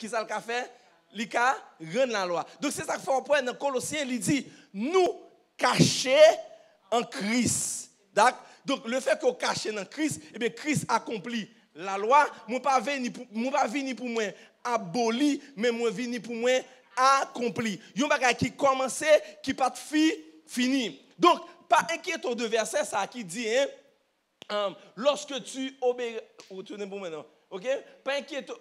qui ça le fait? Il a rendre la loi. Donc c'est ça qu'il faut prendre dans Colossiens, il dit nous cacher en Christ. D'accord? Donc le fait qu'on cache dans Christ, eh bien Christ accomplit la loi. Moi pas venir pour moi aboli, mais moi venir pour moi accompli. Yon bagay qui commençait, qui pas fini. Donc pas inquiétons de verset ça qui dit lorsque tu obéiras, retournez pour moi non. OK? Pas inquiétons,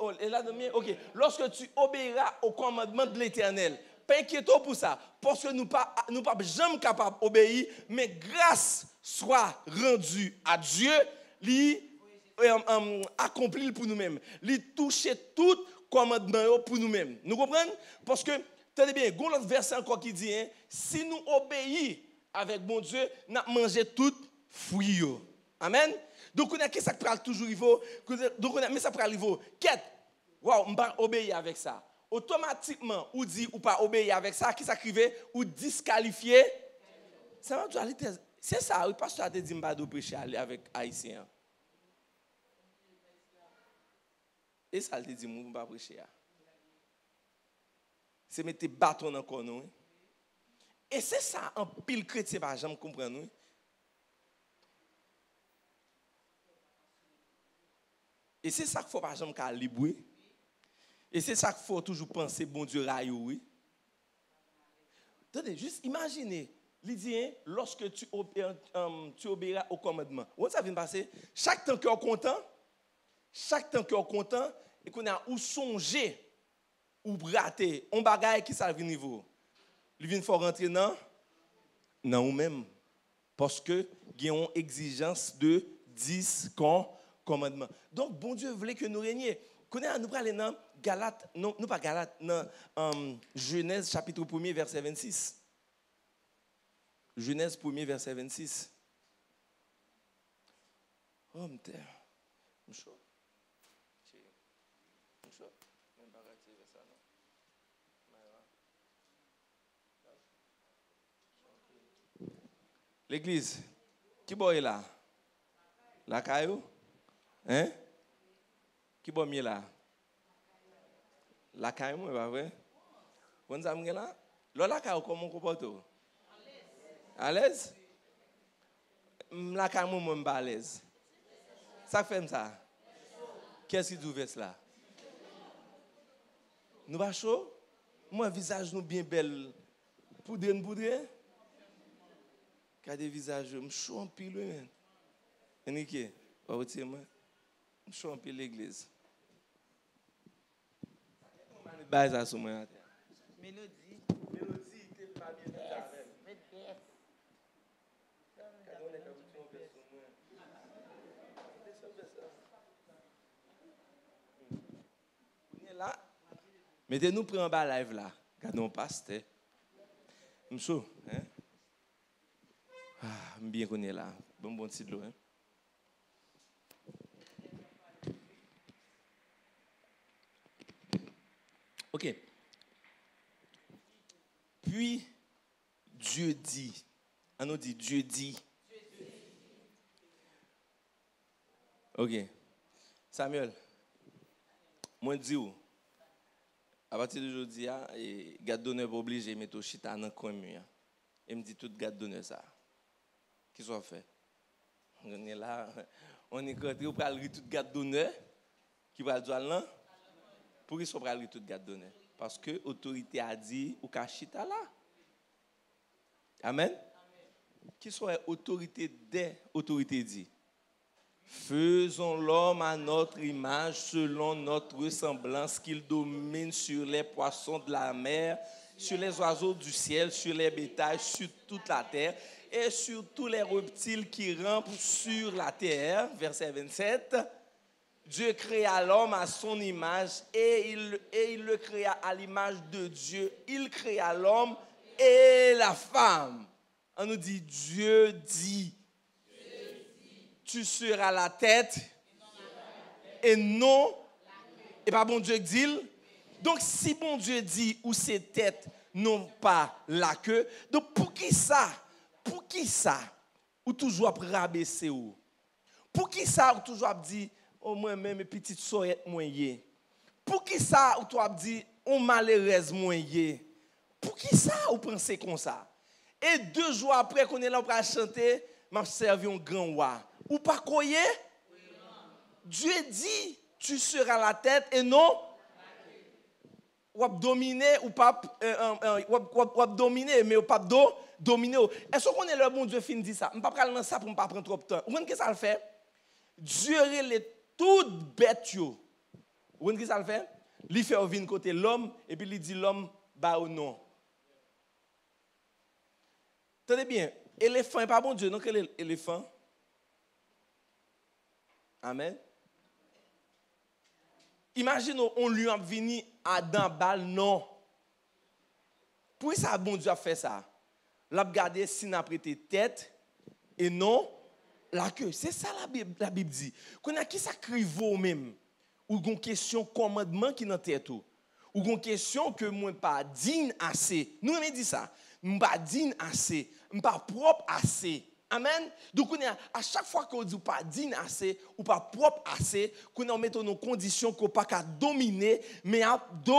OK. Lorsque tu obéiras au commandement de l'Éternel. Pas inquiétons pour ça, parce que nous pas jamais capables d'obéir, mais grâce soit rendue à Dieu, lui accompli pour nous-mêmes, lui toucher tout commandement pour nous-mêmes. Nous comprenons? Parce que tenez bien, il y a l'autre verset encore qui dit si nous obéissons avec bon Dieu, nous manger tout fruit. Amen. Donc on a que ça prend toujours il faut donc on a mais ça prend il faut quête. Waouh, on va obéir avec ça. Automatiquement, ou dit ou pas obéir avec ça, qui s'écrivait ou disqualifier. C'est ça, le pasteur a dit que je ne prêcher avec Haïtien. Et ça, il dit que je ne vais pas prêcher. C'est mettre bâton dans le corps. Et c'est ça, un pile chrétien, je ne jamais comprendre. Et c'est ça qu'il faut pas jamais calibrer. Et c'est ça qu'il faut toujours penser, bon Dieu, oui. Attendez, juste imaginez, il dit, lorsque tu obéiras au commandement. Où ça vient passer? Chaque temps que tu es content, et qu'on a ou songé, ou raté, on bagaille qui ça vient niveau. Il vient faut rentrer dans ou même. Parce que il y a une exigence de 10 commandements. Donc, bon Dieu voulait que nous régnions. Nous parlons dans Galates, non pas Galates, dans Genèse chapitre 1er, verset 26. Genèse 1er, verset 26. Oh, m'te. M'chaud. M'chaud. Même pas activer ça, non. L'église, qui boit là? La caillou? Hein? Qui boit mieux là? La caillou, pas vrai? Vous avez là? La caillou, comment on comporte? À l'aise? La caillou, moi, je suis pas à l'aise. Ça fait ça? Qu'est-ce qui vous fait cela? Nous pas chaud? Moi, visage nous bien belle. Poudre. Regardez visage, je suis chaud en pile. Enrique, va retirer moi. Je suis chaud en pile l'église. Mélodie, t'es pas bien ça même. Là, mettez-nous prendre en bas live là. Regardons pasteur. M'chaud, hein? Ah, bien qu'on est là. Bon petit de l'eau, hein? OK. Puis, Dieu dit. On nous dit Dieu dit. OK. Samuel, moi, je dis où? À partir d'aujourd'hui, garde d'honneur pas obligé de mettre au chita dans le coin. Et me dit tout garde d'honneur ça. Qu'est-ce qu'on fait? On est là, on est côté, on va lire tout garde d'honneur. Qui va le dire là? Pour qu'ils soient lire tout garde d'honneur. Parce que l'autorité a dit, ou kachita là. Amen. Qui soit autorité des autorités dit. Faisons l'homme à notre image, selon notre ressemblance, qu'il domine sur les poissons de la mer, sur les oiseaux du ciel, sur les bétails, sur toute la terre, et sur tous les reptiles qui rampent sur la terre. Verset 27. Dieu créa l'homme à son image, et il le créa à l'image de Dieu. Il créa l'homme et la femme. On nous dit, Dieu dit. Tu seras la tête et non, et pas bon Dieu dit. Donc si bon Dieu dit ou c'est tête, non pas la queue, donc pour qui ça, ou toujours après rabaisser ou, pour qui ça, ou toujours dit, oh moi même petite soeur moyen, Pour qui ça, ou toi dit, on malheureuse moyen? Pour qui ça, ou pensez comme ça? Et 2 jours après qu'on est là pour chanter, m'a servi un grand roi. Ou pas croyez? Dieu dit, tu seras la tête et non ou dominer ou pas ou dominer mais ou pas dominer. Est-ce qu'on est le bon Dieu fin dit ça? Je ne vais pas parler de ça pour ne pas prendre trop de temps. Vous voyez que ça le fait? Dieu est toute bête yo. Vous voyez que ça le fait? Il fait venir côté l'homme et puis il dit l'homme bah ou non. Tenez bien, éléphant n'est pas bon Dieu, non quel éléphant? Amen. Imagine on lui a venu à dans balle non. Pourquoi ça bon Dieu a fait ça? L'a regardé si n'a prêté tête et non la queue. C'est ça la Bible dit. Qu'on a qui ça crivo même ou une question commandement qui dans tête ou une question que moi pas digne assez. Nous on dit ça. Moi pas digne assez, moi pas propre assez. Amen. Donc à chaque fois qu'on dit pas digne assez ou pas propre assez, qu'on met nos conditions qu'on pas qu'à dominer, mais à do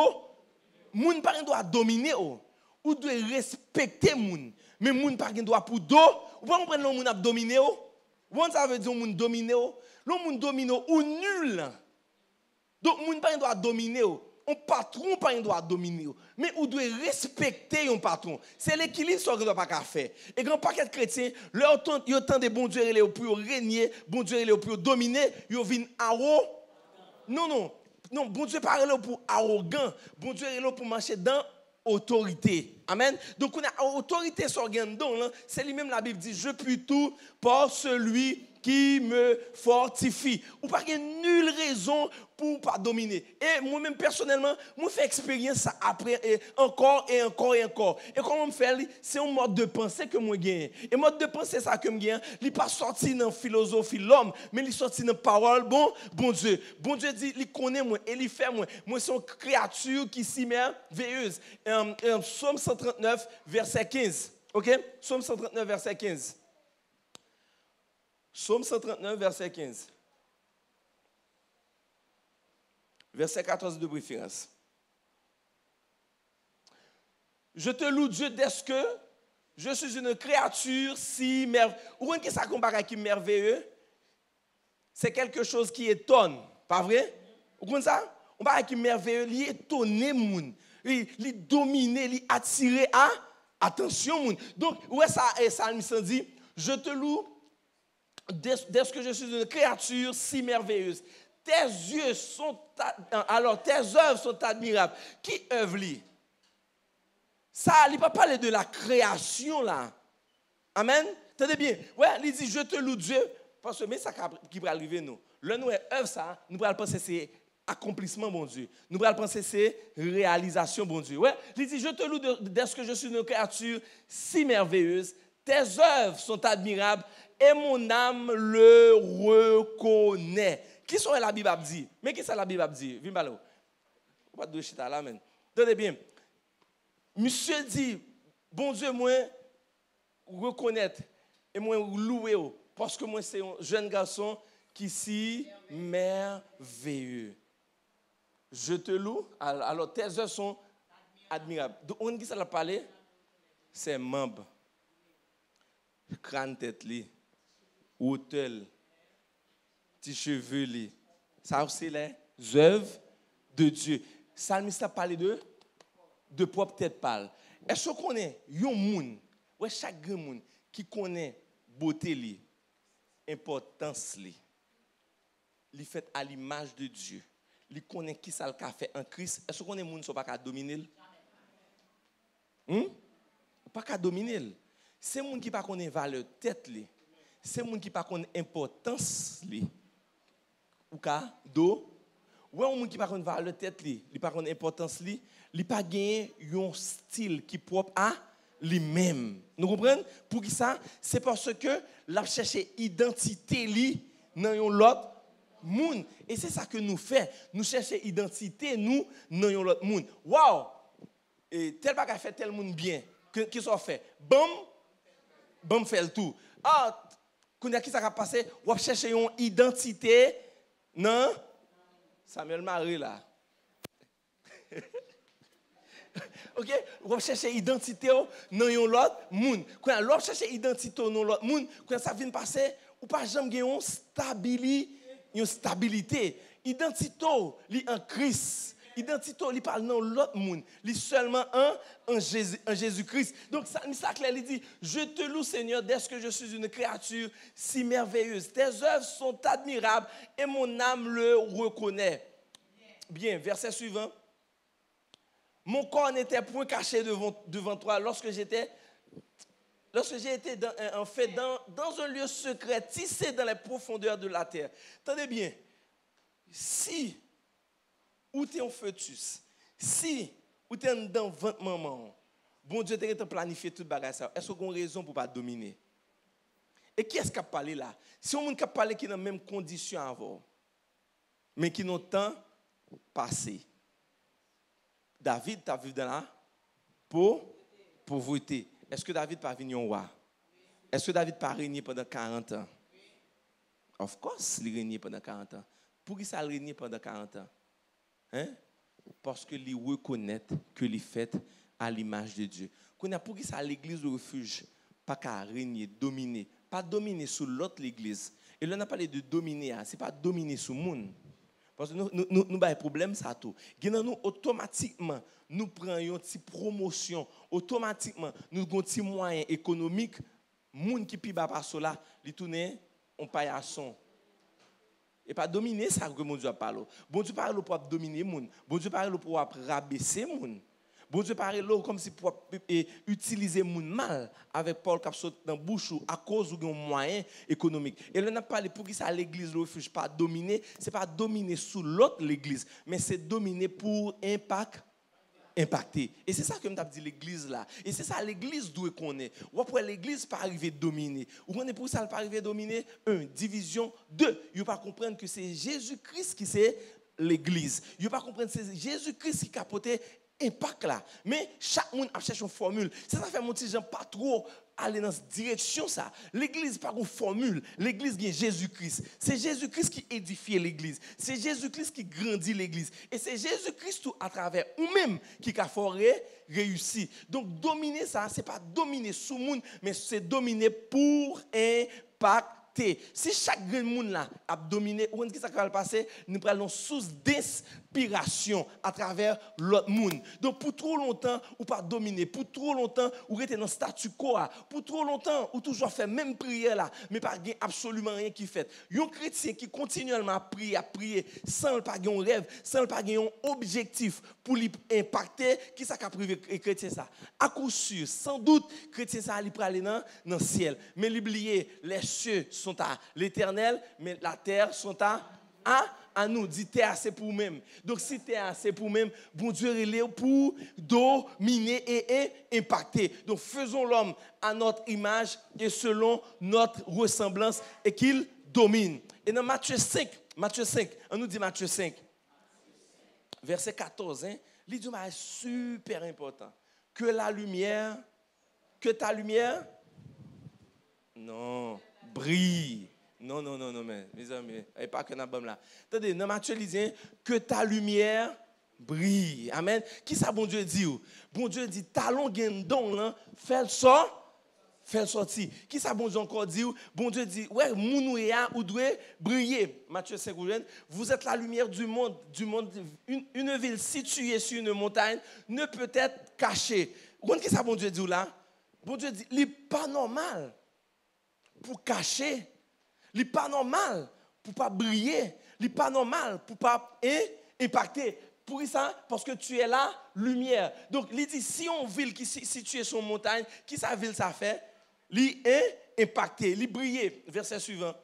moun pas doit dominer ou doit respecter moun, mais moun pas doit pour do, ou pas comprendre moun a dominer ou. Vous ça veut dire moun dominer ou, le moun dominer ou nul. Donc moun pas doit dominer ou. Un patron pas doit dominer, mais on doit respecter un patron. C'est l'équilibre qu'on ne doit pas faire. Et quand paquet de chrétiens, leur temps de bon Dieu pour régner, bon Dieu pour dominer, ils viennent arrogants. Non, bon Dieu pas pour arrogant, bon Dieu est pour marcher dans autorité. Amen. Donc on a autorité sur là, c'est lui-même la Bible dit je puis tout par celui qui me fortifie. Ou pas qu'il n'y a nulle raison pour pas dominer. Et moi-même personnellement, moi fais expérience ça après et encore et encore et encore. Et comment me faire c'est un mode de pensée que moi gagne. Et mode de pensée ça que me gagne, il pas sorti dans philosophie l'homme, mais il sorti dans parole bon Dieu. Bon Dieu dit il connaît moi et il fait moi. Moi c'est une créature qui si merveilleuse. Psaume 139 verset 15. OK? Psaume 139 verset 15. Psaume 139, verset 15. Verset 14 de préférence. Je te loue Dieu dès que je suis une créature si merveilleuse. Ou est-ce que ça compare qui merveilleux? C'est quelque chose qui étonne, pas vrai? Vous comprenez ça? On parle qui merveilleux, il étonne moun. Il domine, il attire à attention moun. Donc, ouais ça me dit, je te loue dès que je suis une créature si merveilleuse. Tes yeux sont alors tes œuvres sont admirables. Qui œuvre li? Ça, il ne pas parler de la création là. Amen. Tenez bien. Ouais, il dit je te loue Dieu parce que mais ça qui va arriver nous. Le nous œuvre ça, nous allons penser c'est accomplissement bon Dieu. Nous allons penser c'est réalisation bon Dieu. Ouais, il dit je te loue dès que je suis une créature si merveilleuse. Tes œuvres sont admirables. Et mon âme le reconnaît. Qui sont la Bible dit? Mais qui ça la Bible dit? Viens là. Pas de chita là, men. Tenez bien. Monsieur dit, bon Dieu, moi, reconnaître et moi louer parce que moi, c'est un jeune garçon qui si merveilleux. Je te loue. Alors, tes œuvres sont admirables. Donc, on dit ça l'a parlé? C'est membre. Crâne tête li. Hôtel, petits cheveux, ça c'est les œuvres de Dieu. Salmiste a parlé de propre tête pâle. Est-ce qu'on est un monde, ouais chaque grand monde qui connaît beauté importance li fait à l'image de Dieu. Il connaît qui ça le fait en Christ. Est-ce qu'on est monde sont pas qu'à dominer? Pas qu'à dominer. C'est monde qui pas connaît valeur tête li. C'est moun qui pas connaît importance li ou ka do ouais moun qui pas connaît valeur tête li pas connaît importance li pas gagner un style qui propre à lui-même. Nous comprenons pour qui ça? C'est parce que la chercher identité li dans un l'autre monde et c'est ça que nous fait. Nous chercher identité nous dans un l'autre monde. Waouh! Et tel bagage fait tel monde bien qui soit fait. Bam fait le tout. Ah qui ça va passer, on chercher une identité non Samuel Marie là. on cherche identité dans un autre monde. Quand l'on cherche identité dans l'autre monde, quand ça vient passer, ou pas jamais gagner une stabilité. Identité li en Christ. Identité li parle dans l'autre monde. Li seulement en Jésus-Christ. Donc ça clair il dit, je te loue Seigneur dès que je suis une créature si merveilleuse. Tes œuvres sont admirables et mon âme le reconnaît. Bien, verset suivant. Mon corps n'était point caché devant toi lorsque j'ai été dans un lieu secret, tissé dans les profondeurs de la terre. Tenez bien, si ou tu es en fœtus, si ou tu es dans ventre maman, bon Dieu t'a planifié toute bagage ça. Est-ce qu'on a une raison pour pas dominer? Et qui est-ce qui a parlé là? Si on a parlé qui dans la même condition avant, mais qui n'ont temps passé. David t'a vécu dans la pauvreté. Est-ce que David pas venu roi? Est-ce que David pas régné pendant 40 ans? Of course, il régné pendant 40 ans. Pour qui ça a régné pendant 40 ans? Hein? Parce que il reconnaît que il fait à l'image de Dieu. Pour qui ça l'église de refuge pas qu'à régner, dominer, pas dominer sur l'autre l'église. Et là on a parlé de dominer, c'est pas dominer sur le monde. Parce que nous avons un problème, ça tout. Nous, automatiquement, nous prenons une petite promotion. Automatiquement, nous avons un petit moyen économique. Les gens qui ne peuvent pas cela, ils tournent en paillasson. Et pas dominer ça que mon Dieu parle. Bon Dieu parle pour dominer les gens. Bon Dieu parle pour rabaisser les gens. Bon Dieu parle comme si pour utiliser les gens mal avec Paul qui saute dans la bouche à cause d'un moyen économique. Et là, on a parlé pour qui ça l'église ne refuge pas dominer, ce n'est pas dominer sous l'autre l'église, mais c'est dominer pour impacter. Et c'est ça que je dit l'église là. Et c'est ça l'église doit connaître. Ou après l'église pas arriver à dominer. Ou on est pour ça pas arriver à dominer. 1, division. 2, il ne pas comprendre que c'est Jésus-Christ qui c'est l'église. Il ne pas comprendre que c'est Jésus-Christ qui capote impact là. Mais chaque monde a cherché une formule. Ça fait mon petit gens pas trop aller dans cette direction ça. L'église pas une formule, l'église est Jésus-Christ. C'est Jésus-Christ qui édifie l'église. C'est Jésus-Christ qui grandit l'église et c'est Jésus-Christ tout à travers ou même qui a fait réussir. Donc dominer ça, c'est pas dominer sous monde mais c'est dominer pour impacter. Si chaque grand monde là a dominé, où est-ce que ça va passer? Nous prenons source d'inspiration à travers l'autre monde. Donc pour trop longtemps, ou pas dominer, pour trop longtemps, ou rester dans le statu quo, pour trop longtemps, ou toujours faire même prière là, mais pas absolument rien qui fait. Un chrétien qui continuellement à prier, sans pas un rêve, sans pas un objectif pour l'impacter, qui ça qu'a privé chrétien ça? À coup sûr, sans doute, chrétien ça aller pour aller dans le ciel. Mais l'oublier, les cieux sont à l'Éternel, mais la terre sont à nous. Dit terre c'est pour nous-mêmes. Donc si terre c'est pour nous-mêmes, bon Dieu est pour dominer et impacter. Donc faisons l'homme à notre image et selon notre ressemblance et qu'il domine. Et dans Matthieu 5, on nous dit Matthieu 5, verset 14, il dit c'est super important. Que ta lumière, non, brille. Non, mes amis, et pas que n'a pas là. Attendez, dans Matthieu, il dit que ta lumière brille. Amen. Qui ça, bon Dieu dit? Bon Dieu dit, talon gain don là, fais le sortir. Qui ça, bon Dieu encore dit? Bon Dieu dit, ouais, mounouya ou doit briller. Matthieu 5, vous êtes la lumière du monde. Une ville située sur une montagne ne peut être cachée. Qui ça, bon Dieu dit là? Bon Dieu dit, il n'est pas normal pour cacher. Il n'est pas normal pour ne pas briller. Il n'est pas normal pour ne pas impacter. Pour ça, parce que tu es la lumière. Donc, il dit, si on ville qui est située sur une montagne, qui sa ville ça fait? Il est impacté, il brille. Verset suivant.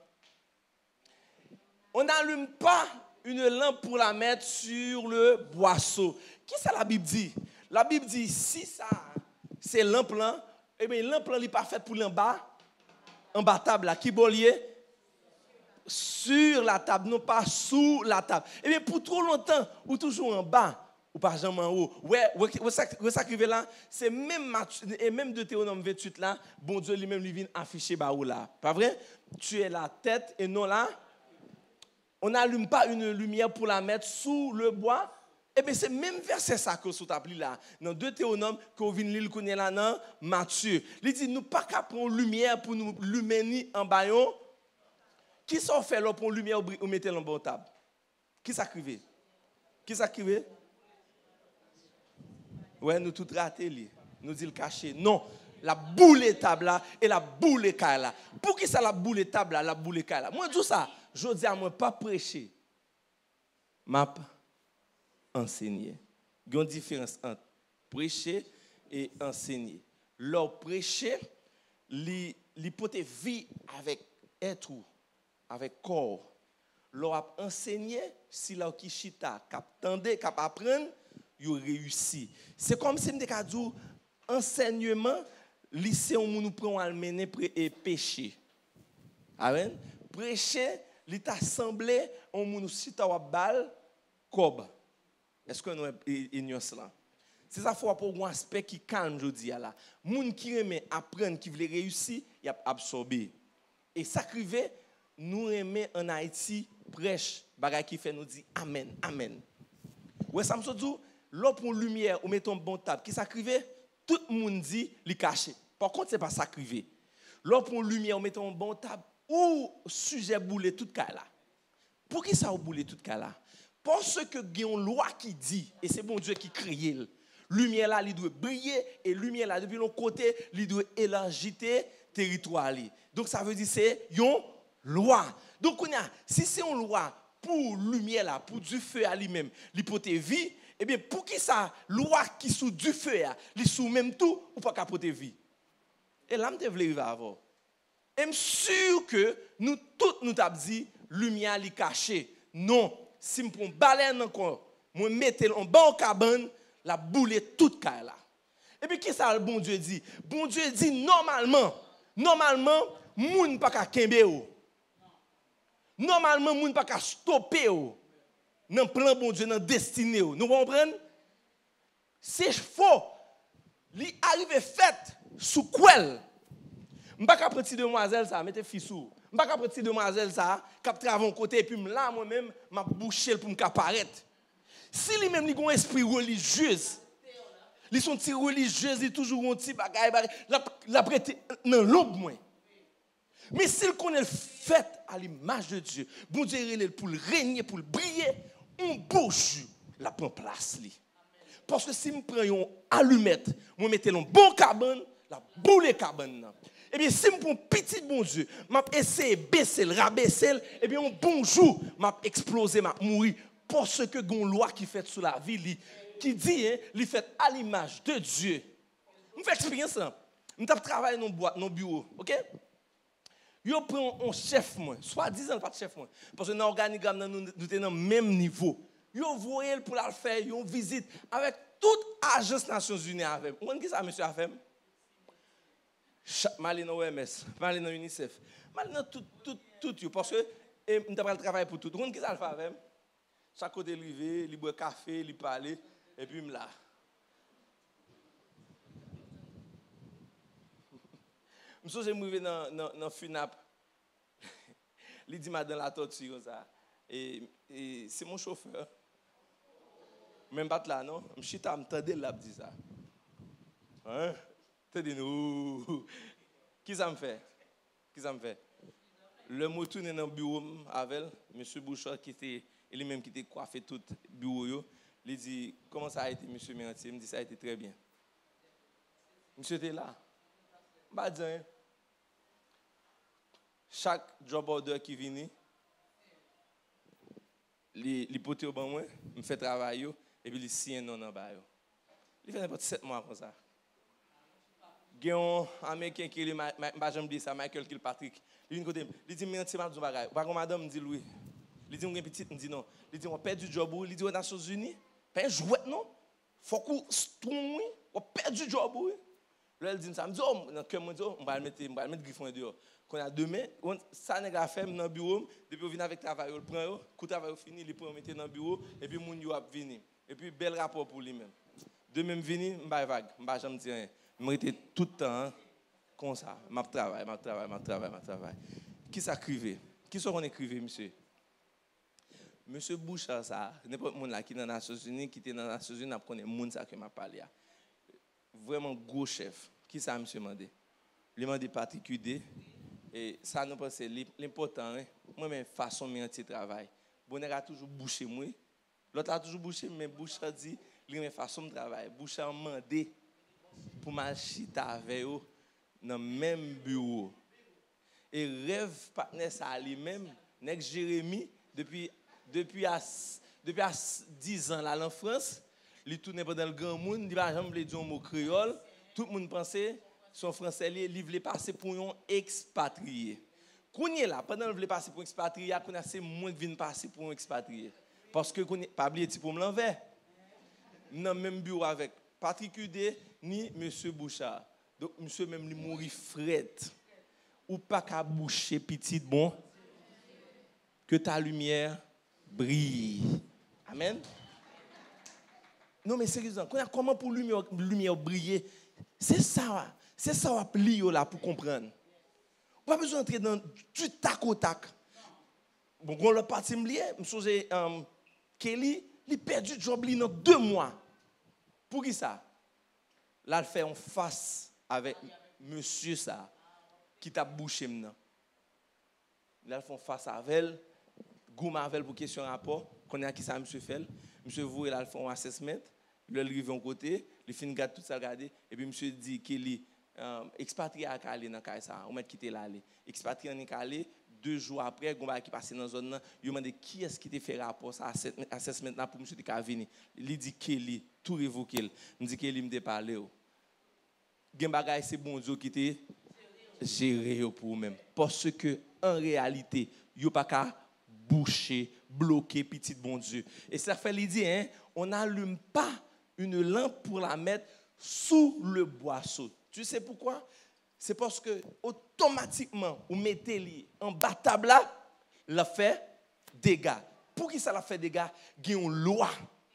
On n'allume pas une lampe pour la mettre sur le boisseau. Qui ça la Bible dit? La Bible dit, si ça, c'est lampe là, eh bien, lampe là, il n'est pas fait pour l'en bas table là, qui bollier sur la table, non pas sous la table. Et bien, pour trop longtemps, ou toujours en bas, ou pas jamais en haut. Ouais, ça qui là, c'est même Deutéronome 28 là, bon Dieu lui-même lui vient afficher bah ou là. Pas vrai? Tu es la tête et non là. On n'allume pas une lumière pour la mettre sous le bois. Eh bien, c'est même verset ça que vous avez là, dans Deutéronome, que vous venez lire là dans Matthieu. Il dit, nous pas qu'à prendre lumière pour nous luminer en baillon. Qui s'en fait là pour lumière ou mettez dans bon table? Qui s'acrive? Qui s'acrive? Ouais, nous tout raté, nous dit le cacher. Non, la boule table là et la boule caille là. Pour qui ça la boule table là, la boule caille là? Moi, je dis ça, je dis à moi, pas prêcher. M'a enseigner. Il y a une différence entre prêcher et enseigner. Leur prêcher, l'hypothèse vie avec être, avec corps. Leur enseigner, si leur qui chita, cap tendez, cap apprendre, ils réussi. C'est comme si me dit enseignement, lycée où nous prenons à mener et pécher. Amen. Prêcher, l'état semblé on nous cita wa bal cob. Est-ce que nous ignorons cela? C'est ça faut pour un aspect qui calme jodi là. Moun qui aime apprendre qui veut réussir, il a absorbé. Et ça crivé nous aimer en Haïti prêche bagay qui fait nous dire amen amen. Ouais ça me dit l'eau pour lumière ou mettons bon table qui s'acrivé tout le monde dit li caché. Par contre c'est pas s'acrivé. L'eau pour lumière ou mettons bon table ou sujet boulé tout cas là. Pour qui ça ou boulé tout cas là? Parce que il y a une loi qui dit et c'est bon Dieu qui crée lumière là il doit briller et lumière là depuis l'autre côté il doit élargir territoire. Donc ça veut dire c'est une loi. Donc si c'est une loi pour lumière là, pour du feu à lui-même, l'hypothèse vie, eh bien pour qui ça loi qui sous du feu là, li sous même tout ou pas capoter vie. Et là me devait avant. Et je suis sûr que nous tous nous t'a dit lumière li caché. Non, si me prend baleine encore, moi mettre en bon cabane, la boule toute caille là. Et puis qui ça le bon Dieu dit? Bon Dieu dit normalement moun pas ka kembe ou. Normalement moun pas ka stopper ou. Dans plan bon Dieu dans destiné ou. Nous comprenons? C'est faux. Li arrive fait sous quel? M'pas ka petit demoiselle ça mettez fille sous. M'pas ka petit demoiselle ça cap travailler côté et puis là moi même m'a boucher pour me apparaître. Si lui même li gon esprit religieux, li sont ti religieux, li toujours un petit bagay la prêter dans l'ombre moins. Mais s'il connaît le fait à l'image de Dieu, bon Dieu il pour le régner, pour le briller, on bouge la prend place li. Parce que si me prend une allumette, moi mettez un bon cabane, la boule cabane. Et bien si me prend petit bon Dieu, m'a essayer baisser, rabaisser, et bien un bonjour, m'a exploser, m'a mourir parce que gon loi qui fait sur la vie qui dit li fait à l'image de Dieu. On fait expérience ça. On t'a travaillé dans boîte, dans bureau, OK? Yo prend un chef moi, soi-disant pas de chef moi, parce que dans l'organigramme nous sommes dans même niveau. Yo voyé pour la faire une visite avec toute agence Nations Unies avec. Vous qui ça monsieur a fait? Malina OMS, Malina UNICEF, Malina tout parce que nous avons travaillé pour tout. Vous qui ça le fait avec? Chaque côté rivé, il boit café, il parle et puis là. Je suis arrivé dans FUNAP. Il dit madame la tortue comme ça. Et c'est mon chauffeur. Même pas là non, je suis m'tendé là dit ça. Hein? T'es nous. Qui ça me fait? Le mot tourné dans le bureau avec monsieur Bouchard qui était lui-même qui était coiffé tout le bureau. Il dit comment ça a été monsieur Mérantier? Il me dit ça a été très bien. Monsieur était là. Bah dire chaque job order qui vient li pote au ban moi, me fait travail et puis il signe non en bas. Il fait n'importe 7 mois comme ça. Gen américain qui est m'a jamais dit ça Michael Kilpatrick. Il vient côté, il dit Mérantier m'a dit bagay. Par contre madame me dit oui. Il dit on une petite me dit non. Il dit on perd du job ou il dit aux Nations Unies, pas jouet non. Faut qu'on strong on perd du job oui. Là il dit ça me dit oh dans cœur moi dit on va mettre griffon dehors. Qu'on a demain ça nèg a fait dans bureau depuis on vient avec travail on prend coup travail fini il prend mettre dans bureau et puis moun yo a venir et puis bel rapport pour lui même. Demain venir m'ba vague, m'ba jamais dire rien. M'était tout le temps comme ça, m'a travail. Qui ça crivé? Qui sont on écrivé monsieur? Monsieur Bouchard, ça, n'importe monde là qui est dans les Nations Unies, qui était dans les Nations Unies, n'a connaît monde ça que m'a parlé. Vraiment gros chef. Qui ça monsieur mandé? Il m'a demandé Patrick Udé. Et ça nous pense l'important, hein? Moi-même façon de faire travail. Bonheur a toujours bouché moi. L'autre a toujours bouché, mais Bouchard dit, il a façon de travail. Bouchard m'a demandé pour m'achiter avec eux dans le même bureau. Et rêve partenaire ça lui-même, Nek Jérémy, depuis 10 ans là en France, il tourne pendant le grand monde, il va jamais dire un mot créole, tout le monde pensait son français il voulait passer pour un expatrié. Quand il est là, pendant qu'il voulait passer pour un expatrié, c'est moins que vient passer pour un expatrié. Parce que pas oublier pour me l'envers. Dans le même bureau avec Patrick Udé ni monsieur Bouchard. Donc monsieur même il mourit fret. Ou pas qu'à boucher petit bon que ta lumière brille. Amen. Non mais sérieusement, comment pour lumière briller? C'est ça on applique là pour comprendre. Pas besoin d'entrer dans du tac au tac. Bon, quand le parti me lié, je me Kelly, il a perdu le job dans 2 mois. Pour qui ça? Là, il fait en face avec monsieur ça, qui t'a bouché maintenant. Là, il fait en face avec elle, goût avec pour question rapport, qu'on a qui ça monsieur fait. Monsieur vous là, il fait un assessment, il arrive en côté, il finit garde tout ça regarder et puis monsieur dit qu'il expatrié à Calais dans ça, on met quitter là aller. Expatrié en Calais 2 jours après, on va qui passer dans zone là, il demande qui est-ce qui te fait rapport ça assessment là pour monsieur de venir. Il dit Kelly tout révoqué. Il dit Kelly me parler. Gen bagay c'est bon Dieu qui te gérer pour même parce que en réalité, yo pas qu'à boucher, bloquer petit bon Dieu. Et ça fait l'idée hein, on n'allume pas une lampe pour la mettre sous le boisseau. Tu sais pourquoi? C'est parce que automatiquement, vous mettez en bas table là, la fait dégâts. Pour qui ça la fait dégâts? Il y a une loi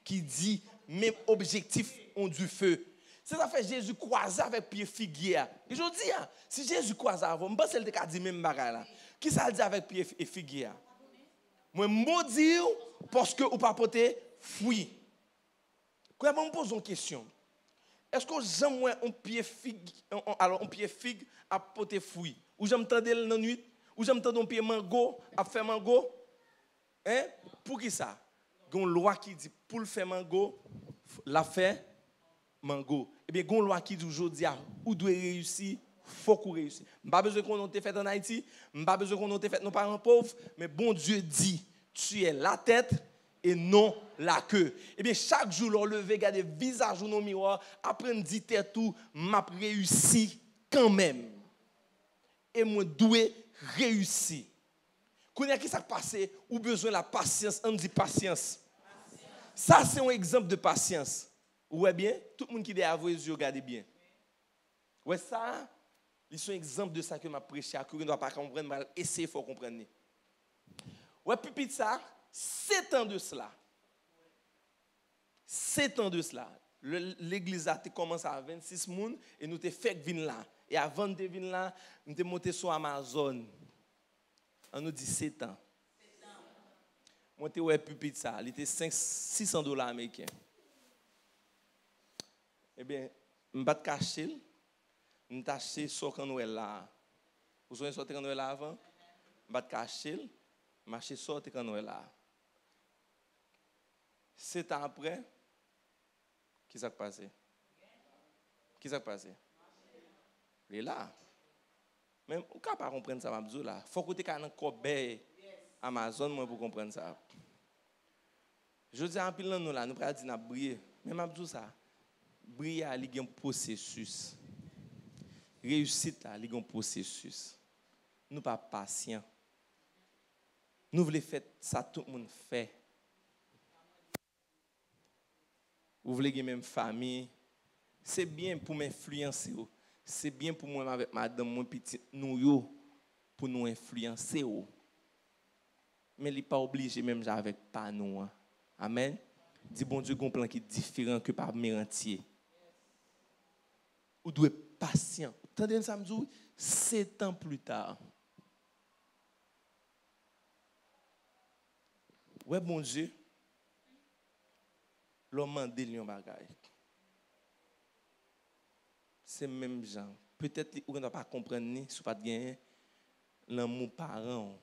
qui dit même objectif ont du feu. C'est ça fait Jésus croisé avec pied figuier. Et je dis si Jésus croisé avant, je pense qu'il a dit même bagaille là. Qui ça dit avec pied figuier? Moi maudit parce que ou pas porter fruit. Quand on me pose une question, est-ce que j'aime un pied figue alors un pied figue à porter fruit ou j'aime tendre dans la nuit ou j'aime tendre un pied mango à faire mango? Hein? Pour qui ça? Il y a une loi qui dit pour le faire mango, la faire mango. Eh bien, il y a une loi qui dit aujourd'hui où doit réussir, faut qu'on réussisse. Pas besoin qu'on ait fait en Haïti, pas besoin qu'on ait fait nos parents pauvres, mais bon Dieu dit, tu es la tête et non la queue. Eh bien, chaque jour, leur lever, regarder le visage dans le miroir, apprendre à dire tout, m'a réussi quand même. Et moi, dois réussir. Quand il y a qui ça passe, ou besoin de la patience, on dit patience. Ça, c'est un exemple de patience. Ouais bien, tout le monde qui est à vos yeux, regardez bien. Ouais ça, ils sont exemples de ça que m'a prêché, que vous ne doit pas comprendre, mais essayer faut comprendre. Ouais puis ça, 7 ans de cela. 7 ans de cela. L'église a commencé à 26 personnes et nous t'ai fait venir là. Et avant de venir là, nous t'ai monté sur Amazon. On nous dit 7 ans. Monté ouais puis ça, il était $600 américains. Eh bien, je ne vais pas cacher, je vais cacher ce qu'on est là. Vous avez sorti quand on est là avant? Je ne vais pas cacher, je vais sortir quand on est là. 7 ans après, qu'est-ce qui s'est passé? Qu'est-ce qui s'est passé? Il est là. Mais on ne peut pas comprendre ça, Mabdou là. Il faut que tu aies un cobaye Amazon pour comprendre ça. Je dis en pile nous là, nous pas dire n'a briller. Mais Mabdou ça. Briller, il y a un processus. Réussite, il y a un processus. Nous ne sommes pas patients. Nous voulons faire ça, tout le monde fait. Vous voulez que même famille. C'est bien pour m'influencer. C'est bien pour moi avec madame, mon petit, nous, pour nous influencer. Mais il n'est pas obligé même avec pas nous. Amen. Dis bon Dieu, qu'on plan qui est différent que par mérantier. Vous devez être patient. Tendez ça me dit 7 ans plus tard. Ouais, bon Dieu, l'homme m'a dit un bagage. C'est même genre. Peut-être qu'on n'a pas comprendre ni si pas de gagner l'amour parent.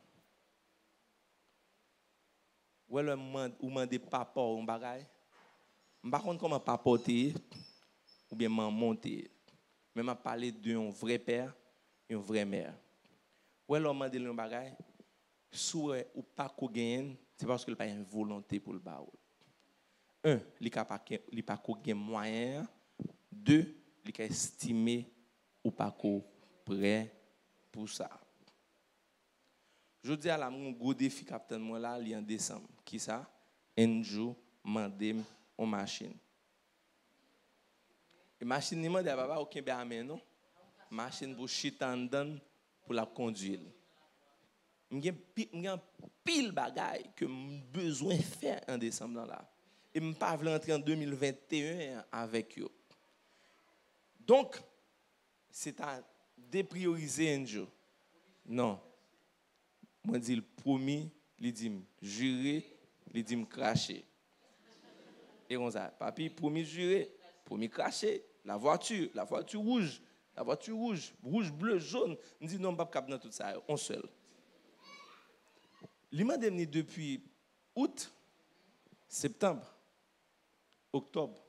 Ouais, le ou mande papa un bagage. Par contre comment papa porter ou bien maman monter. Mais m'a parlé d'un vrai père et une vraie mère. Ouais, l'homme mande un bagage. Soit ou pas qu'on gagne, c'est parce qu'il n'a pas une volonté pour le baoul. Un, il n'a pas de moyens. Deux, il a estimé ou pas prêt pour ça. Je dis à la mon gros défi capitaine moi là, il en décembre. Qui ça? Un jour, mandem en machine. Et machine ni mande papa aucun ben non. Machine pour chita dedans pour la conduire. M'gen pile bagaille que besoin faire en décembre là. Et me pas vle entrer en 2021 avec eux. Donc c'est à déprioriser un jour. Non. Moi dis le promis, il dit jurer, il dit me cracher. Et on ça, papi promis jurer, promis cracher, la voiture rouge, rouge, bleu, jaune, on dit non pas cap dans tout ça, on seul. Il m'a donné depuis août, septembre, octobre,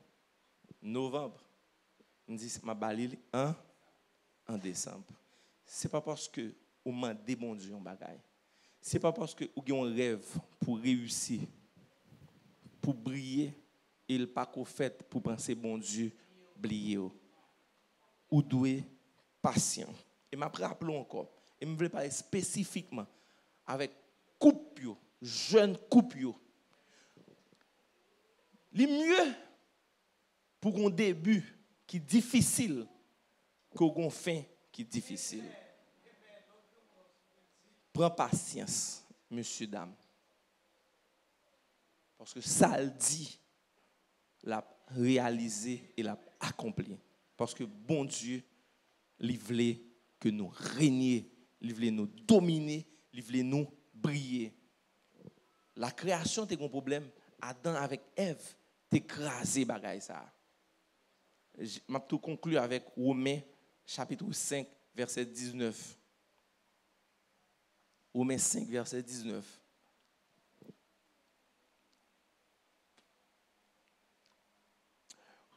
novembre. On dit ma balil en décembre. C'est pas parce que on m'a demandé un bagage. C'est pas parce que vous avez un rêve pour réussir, pour briller, et le pas qu'on fait pour penser bon Dieu, oublier. Ou doué patient. Et m'a rappelé encore. Et me voulais parler spécifiquement avec couple, jeune couple. Le mieux pour un début qui est difficile qu'un fin qui est difficile. Prends patience, monsieur, dame. Parce que ça le dit, l'a réalisé et l'a accompli. Parce que bon Dieu, il voulait que nous régnions, il voulait nous dominer, il voulait nous briller. La création, c'est un problème. Adam avec Ève, t'écrasé bagaille ça. Je vais tout conclure avec Romains, chapitre 5, verset 19. Romains 5, verset 19.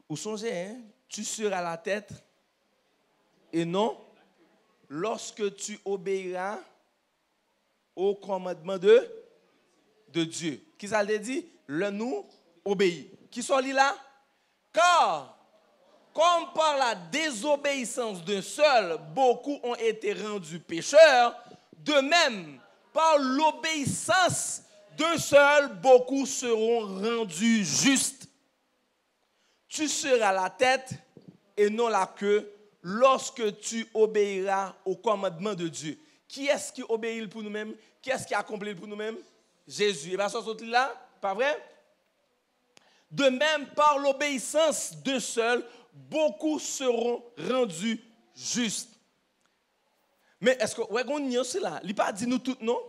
Vous songez, hein? Tu seras la tête et non lorsque tu obéiras au commandement de Dieu. Qui ça le dit? Le nous obéit. Qui sont là? Car, comme par la désobéissance d'un seul, beaucoup ont été rendus pécheurs, de même, par l'obéissance d'un seul, beaucoup seront rendus justes. Tu seras la tête et non la queue lorsque tu obéiras au commandement de Dieu. Qui est-ce qui obéit pour nous-mêmes? Qui est-ce qui accomplit pour nous-mêmes? Jésus. Et bien, ça saute là, pas vrai? De même, par l'obéissance d'un seul, beaucoup seront rendus justes. Mais est-ce que, ouais, on y est là? Il n'a pas dit nous tous non,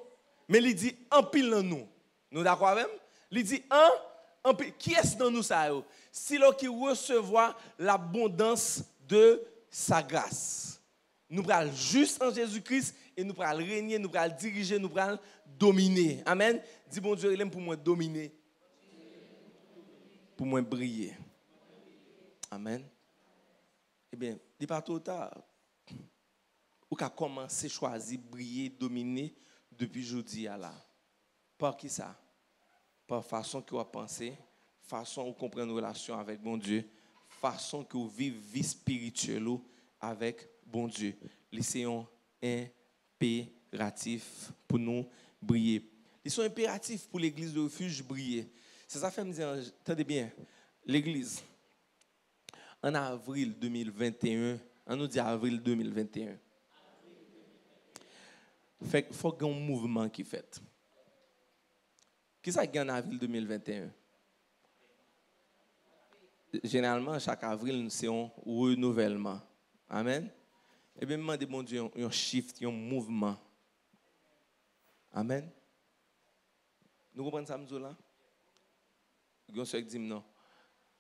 mais il dit en pile dans nous. Nous d'accord même? Il dit en pile. Qui est-ce dans nous ça? C'est là qui recevoir l'abondance de sa grâce. Nous prenons juste en Jésus-Christ et nous prenons régner, nous prenons diriger, nous prenons dominer. Amen. Dis bon Dieu, il aime pour moi dominer. Pour moi briller. Amen. Eh bien, il n'est pas trop tard. Ou qu'a commencé à choisir, briller, dominer depuis jeudi à là. Par qui ça? Par façon que vous pensez, façon que vous comprenez une relation avec bon Dieu, façon que vous vivez vie spirituelle avec bon Dieu. Lycéons impératifs pour nous briller. Ils sont impératifs pour l'église de refuge briller. C'est ça fait me dire, attendez bien, l'église, en avril 2021, on nous dit avril 2021, il faut qu'il y ait un mouvement qui fait. Qui ça gagne en avril 2021? Généralement, chaque avril, c'est un renouvellement. Amen. Et bien, demandez bon Dieu, un shift, un mouvement. Amen. Nous comprenons ça, nous là? Vous avez dit non.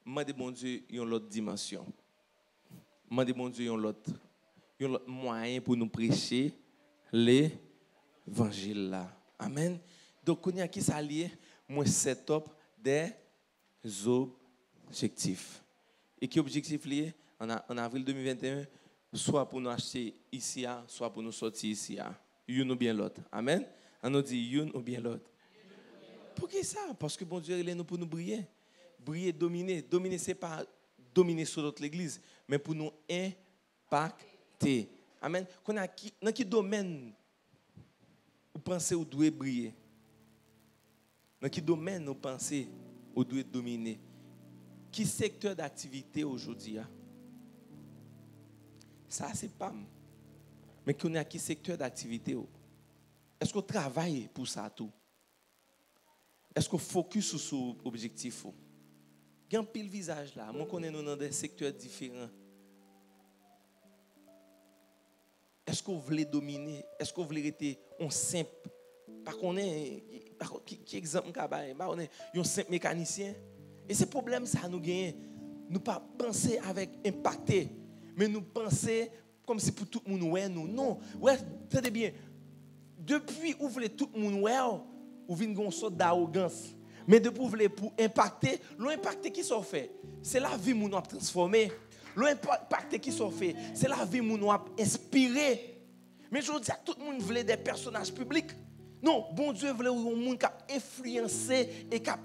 Demandez bon Dieu une autre dimension. Demandez bon Dieu un autre moyen pour nous prêcher l'évangile là. Amen. Donc, on y a qui s'allie, moi set up des objectifs. Et qui objectif lié en avril 2021, soit pour nous acheter ici, soit pour nous sortir ici. Une ou bien l'autre. Amen. On nous dit une ou bien l'autre. Pourquoi ça? Parce que bon Dieu il est nous pour nous briller. Briller, dominer. Dominer, ce n'est pas dominer sur notre l'église, mais pour nous impacter. Amen. Dans quel domaine vous pensez que vous devez briller? Dans quel domaine vous pensez que vous devez dominer? Quel secteur d'activité aujourd'hui? Ça, c'est pas. Mais qu'on a quel secteur d'activité? Est-ce qu'on travaille pour ça tout? Est-ce qu'on focus sur l'objectif? Il y a un pile visage là. Moi, connais nous dans des secteurs différents. Est-ce qu'on voulait dominer? Est-ce qu'on voulait être un simple? Par contre, qui exemple on est un simple mécanicien. Et ce problème, ça nous gagne. Nous pas penser avec impacter, mais nous penser comme si pour tout le monde ouais nous. Non, ouais, tenez bien. Depuis où vous voulez tout le monde ouais, vous venez une sorte d'arrogance. Mais depuis vous voulez pour impacter, l'impact qui sont fait, c'est la vie nous a transformé. L'impact qui sont fait, c'est la vie nous a inspiré. Mais je veux dire, tout le monde voulait des personnages publics. Non, bon Dieu voulait un monde qui a influencé et qui a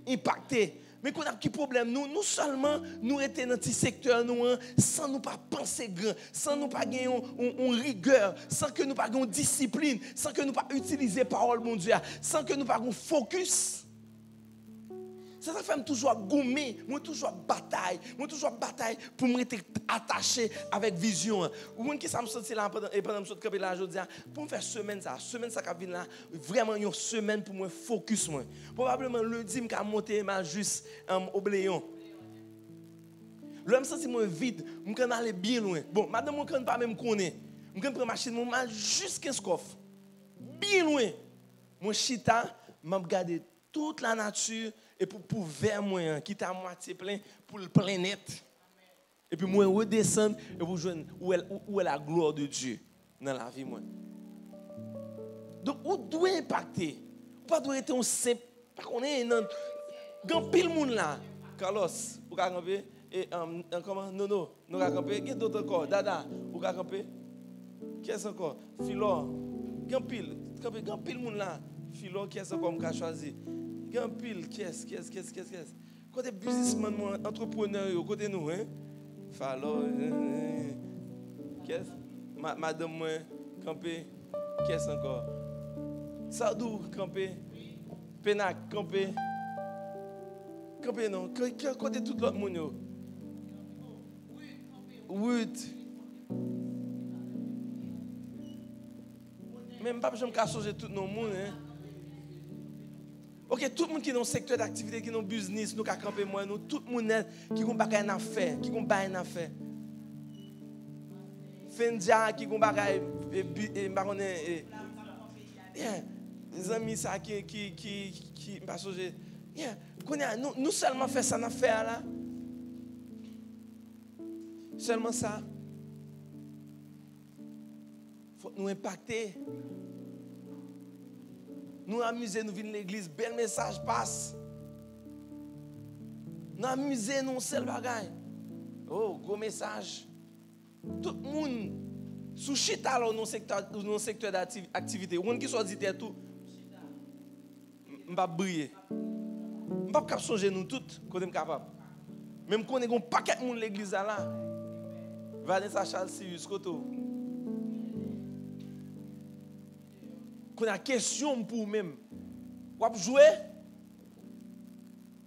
impacté. Mais qu'on a un problème, nous seulement, nous étions dans ce secteur, nous, sans nous pas penser grand, sans nous pas gagner une rigueur, sans que nous pas gagner une discipline, sans que nous pas utiliser parole, mon Dieu, sans que nous pas gagner focus. Ça fait toujours gommer, moi toujours bataille pour me être attaché avec vision. Ou qui ça me sorti là pendant me sortir là aujourd'hui pour me faire semaine ça qui vient là vraiment une semaine pour moi focus moi. Probablement lundi me monter ma juste au Bléon. L'homme senti moi vide, me kan aller bien loin. Bon, madame moi kan pas même connaît. Me kan prendre machine moi juste 15 coffres. Bien loin. Mon chita m'a regarder toute la nature et pour vers moi qui est à moitié plein pour le plein net. Et puis moi redescendre et vous joindre où est la gloire de Dieu dans la vie moi. Donc où doit impacter. Pas doit être un simple pas qu'on est dans pile monde là. Carlos, vous ka camper et comment non, nous ka camper, qui d'autres encore Dada, vous ka camper. Qui est encore Philo, grand pile monde là. Philo qui est encore me choisir. Grand pile, qu'est-ce? Côté businessman, entrepreneur, côté nous, hein? Fallo, qu'est-ce? Madame, moi, campé, qu'est-ce encore? Sadou, campé, Pénac, campé non, côté tout l'autre monde. Oui. Même pas, je me cache changer tout le monde, hein? Ok, tout le monde qui est dans le secteur d'activité, qui est dans le business, nous qui camper moi, nous, tout le monde qui a une affaire, qui a une affaire. Fendia qui a une affaire, les amis ça qui pas changer. Nous seulement faire ça affaire là. Seulement ça. Faut nous impacter. Nous amuser, nous venons à l'église, bel message passe. Nous amuser, nous seul bagaille. Oh, gros message. Tout le monde, sous chita dans nos secteur d'activité, on qui soit dit tout, je vais briller. Je ne vais pas changer nous tous, quand je suis capable. Même quand on est un paquet de monde à l'église là, Vanessa Charles Sirius, koto. Qu'on a question pour même. Ou jouer?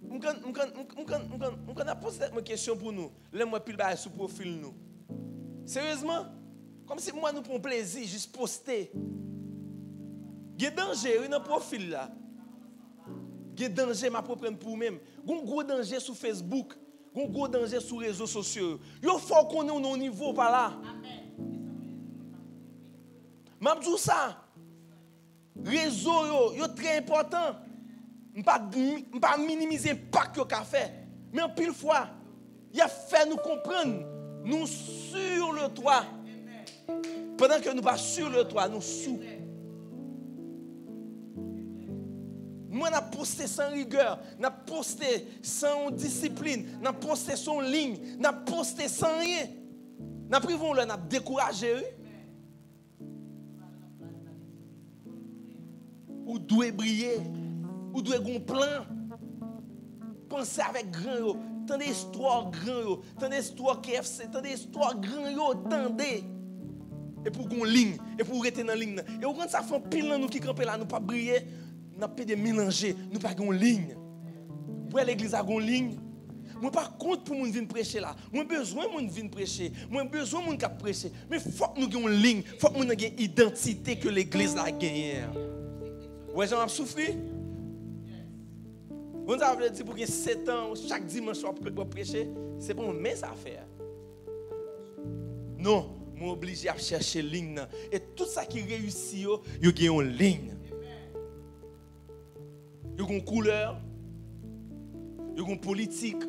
On a posé une question pour nous. Laisse-moi pile bail sur profil nous. Sérieusement? Comme si moi nous prend plaisir juste poster. Il y a danger dans le profil là. Il y a danger ma propre pour même. Il y a un gros danger sur Facebook. Il y a un gros danger sur les réseaux sociaux. Il faut qu'on ait un niveau par là. Je dis ça. Réseau, c'est très important. pas minimiser l'impact qu'il a fait. Mais en pile fois, il a fait nous comprendre, nous sur le toit. Pendant que nous pas sur le toit, nous sous. Moi, on a posté sans rigueur, on a posté sans discipline, on a posté sans ligne, on a posté sans rien. On a pris on a découragé. Ou doit briller, ou doit avoir un plan. Pensez avec grand, tendez histoire grand, tendez histoire KFC, tendez histoire grand, tendez. Et pour qu'on ligne, et pour rester dans la ligne. Et quand ça fait un pile dans nous qui campent là, nous pas briller, nous pas de mélanger, nous pas une ligne. Pour l'église a une ligne. Moi pas contre pour moun venir prêcher là. Moi besoin moun venir prêcher. Moi besoin moun qui prêcher. Mais faut que nous ayons une ligne, faut que nous ayons une identité que l'église a gagnée. Ouais, j'en ai souffert. Vous avez dit pour que 7 ans, chaque dimanche, pour prêcher, c'est bon, mais ça fait. Non, je suis obligé à chercher une ligne. Et tout ça qui réussit, il y a une ligne. Il y a une couleur, il y a une politique,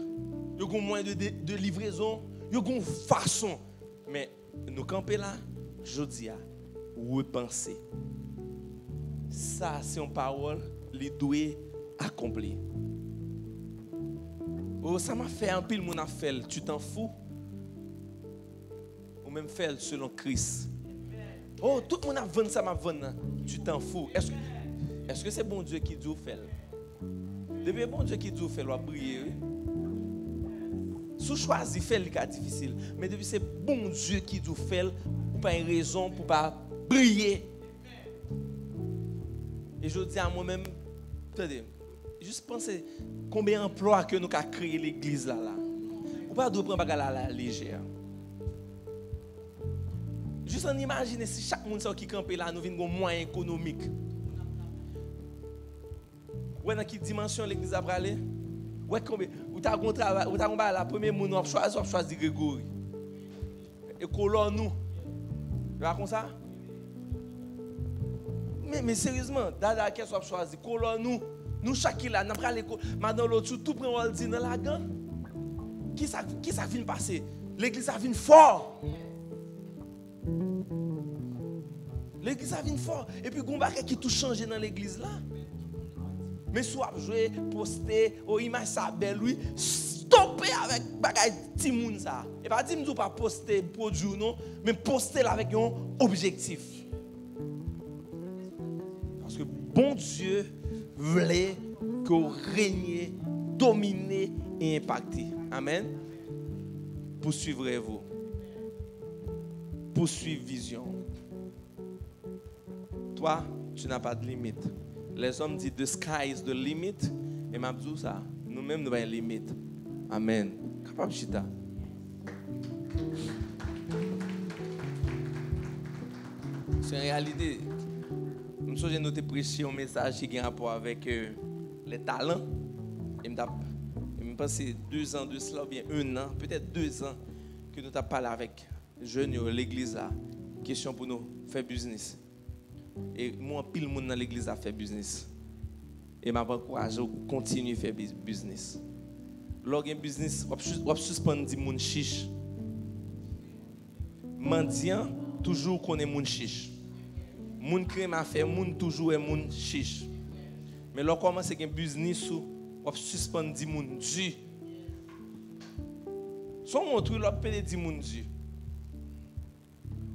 il y a un moyen de livraison, il y a une façon. Mais nous camper là, je dis à repenser. Ça, c'est une parole, les doit accomplir. Oh, ça m'a fait un pile, mon affaire. Tu t'en fous? Ou même fait selon Christ. Oh, tout le monde a vendu ça, m'a vendu. Tu t'en fous? Est-ce que c'est bon Dieu qui dit ou fait? Depuis bon Dieu qui dit ou fait, va briller. Sous choisi fait le cas difficile. Mais depuis c'est bon Dieu qui dit ou fait, ou pas une raison pour pas briller. Et je dis à moi-même, attendez, juste pensez combien d'emplois que nous avons créé l'église là. Ou pas de prendre la légère. Juste en imaginer si chaque monde qui campe là, nous venons un moyen économique. Ouais, dans quelle dimension l'église a bralé? Ouais, combien? Ou t'as un travail, ou t'as un la première monde on choisi Grégory. Et colon nous. Tu vois comme ça? Mais sérieusement, dada qu'est-ce qu'on choisi? Colon nous chaque là, n'a pas l'école, madame l'autre tout prend on dit dans la gang. Qui ça vient passer? L'église a vient fort. L'église a vient fort et puis gon bagay qui tout changer dans l'église là. Mais soit jouer, poster, oh image ça belle lui, stopper avec bagay ti moun ça. Et pas dire nous pas poster produit non, mais poster là avec un objectif. Parce que bon Dieu voulait que vous régniez, dominer et impacter. Amen. Poursuivrez-vous. Poursuivre vision. Toi, tu n'as pas de limite. Les hommes disent the sky is the limit. Et m'a dit ça. Nous-mêmes, nous avons une limite. Amen. Capable chita. C'est une réalité. Je suis noté prêcher un message qui a un rapport avec les talents. Et je pense que c'est 2 ans de cela, ou bien 1 an, peut-être 2 ans, que nous avons parlé avec les jeunes, l'église là. Question pour nous faire business. Et moi, pile le monde dans l'église a fait business. Et je m'encourage à continuer à faire business. Lorsqu'il y a un business, on va suspendre les gens chiche. Mendiant, toujours connaît les gens chiche. Moun crème à faire, moun toujours est moun chiche. Mais là commence un business où on suspend 10 moun du. Son montre là peut 10 moun du.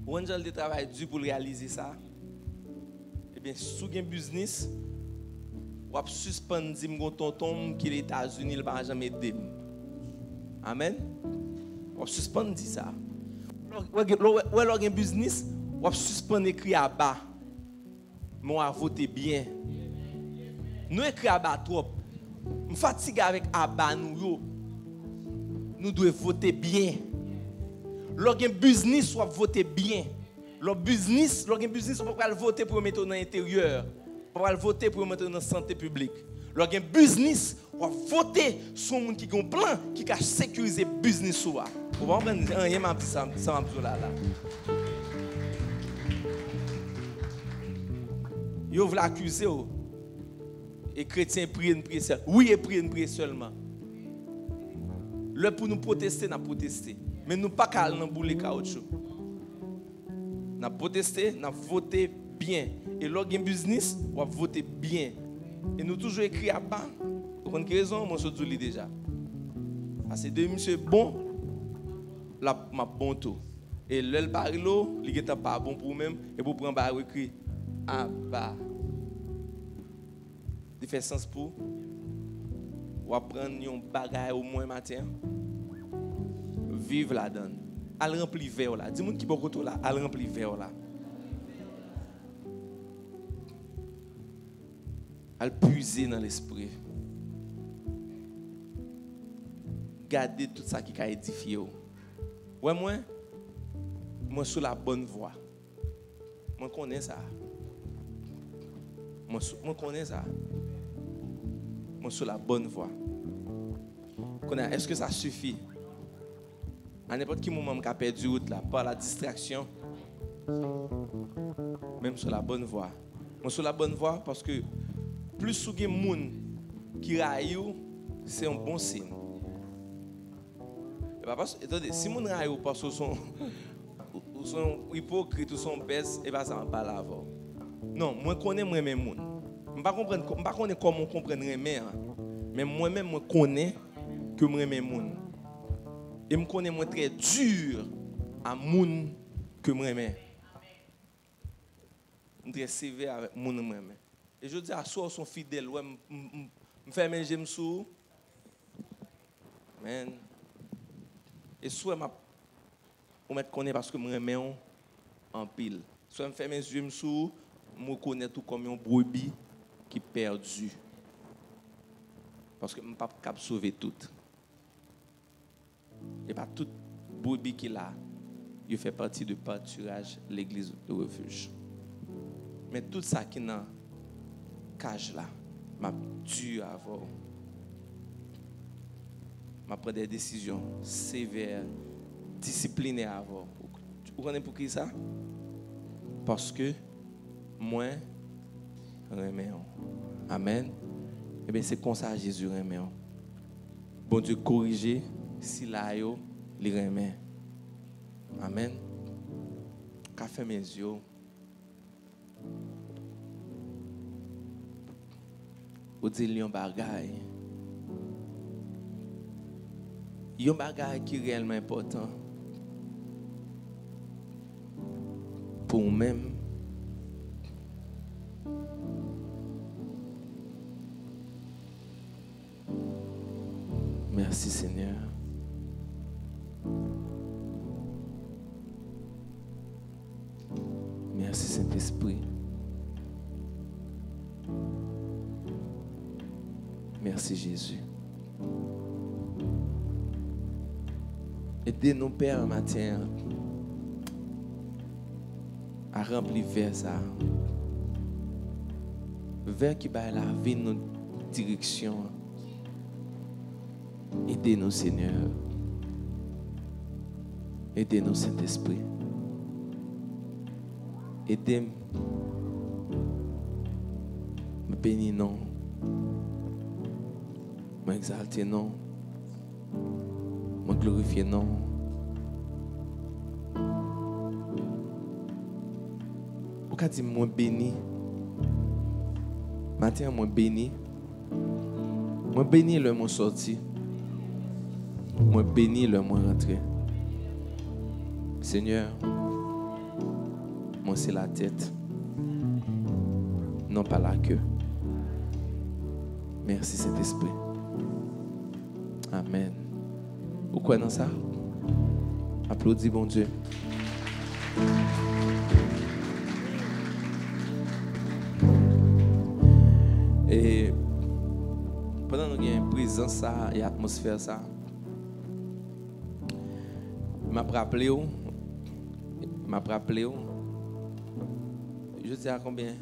Ou angel de travail du pour réaliser ça. Eh bien sous un business on suspend 10 mon tonton qui les États-Unis il va jamais aider. Amen. On suspend ça. Ou alors un business on suspend écrit à bas. Moi, voter bien. Nous écrivons à bas trop. Je suis fatigué avec Abba nous. Nous devons voter bien. Lorsqu'un business, on voter bien. Lorsqu'un business, on peut voter pour mettre dans l'intérieur. On peut voter pour mettre dans la santé publique. Lorsqu'un business, on voter sur un monde qui a un plan qui a sécurisé le business. Vous comprenez? Il y a un petit ça là. Yo veut l'accuser. Et chrétiens prient seulement. Oui, et prient seulement. Le pour nous protester, nous protester. Mais nous pas qu'à l'embouler caoutchouc. Nous protester, nous voter bien. Et lorsqu'il y a un business, on va voter bien. Et nous toujours écrit à bas. Pour une raison, moi je dis déjà. Parce que de monsieur bon, la ma bon tout. Et le barilo, il est pas bon pour même et pour prendre bar écrit à bas. Il fait sens pour ou apprendre un bagage au moins matin. Vive la donne. Al remplir verre là. Dis-moi qui beaucoup là, al remplir verre là. Al puiser dans l'esprit. Garder tout ça qui a édifié. Ouais moi sur la bonne voie. Moi connais ça. Moi connais ça. Moi sur la bonne voie. Est-ce que ça suffit? À n'importe quel moment, je suis perdu route là, par la distraction. Même sur la bonne voie. Moi sur la bonne voie parce que plus il y a des gens qui raillent, c'est un bon signe. Attendez, si les gens raillent parce qu'ils sont hypocrites ou sont bêtes, et bien ça ne va pas l'avoir. Non, moi je connais moi-même les gens. Je ne sais pas comment comprendre les gens. Mais moi-même, je connais que je les gens. Et je connais moi très dur à moun que moi aime. Je suis très sévère avec moun que moi aime. Et je dis à soi sont fidèles, ouais, me faire mes j'aime sous. Amen. Et soit on me connaît parce que moi aime en pile. Soit me faire mes yeux sous, me connais tout comme un brebis qui perdu. Parce que je ne peux pas sauver tout. Et pas toute brebis qu'il a, il fait partie du pâturage de l'église de refuge. Mais tout ça qui est dans cage là, m'a dû avoir. M'a pris des décisions sévères, disciplinées à avoir. Vous connaissez pour qui ça? Parce que moi, remet. Amen. Et bien c'est comme ça Jésus remet. Bon Dieu corriger. Si là, il remet. Amen. Qu'a fait mes yeux. Ou dit un bagay. Il y a un bagay qui est réellement important. Pour nous-mêmes. Merci Seigneur. Merci Saint-Esprit. Merci Jésus. Aidez-nous, Père, matin à remplir vers ça. Vers qui va la vie, notre direction. Aidez-nous, Seigneur. Aidez-nous, Saint-Esprit. Aidez-moi. Me bénis, non. Me exalter, non. Me glorifier, non. Pourquoi dire moi béni? Matin, moi béni. Moi béni le mot sorti. Moi béni le mot rentré. Seigneur, moi c'est la tête, non pas la queue. Merci Saint-Esprit. Amen. Pourquoi dans ça? Applaudis bon Dieu. Et pendant que nous avons une présence et atmosphère ça, m'a rappelé, je dis à combien?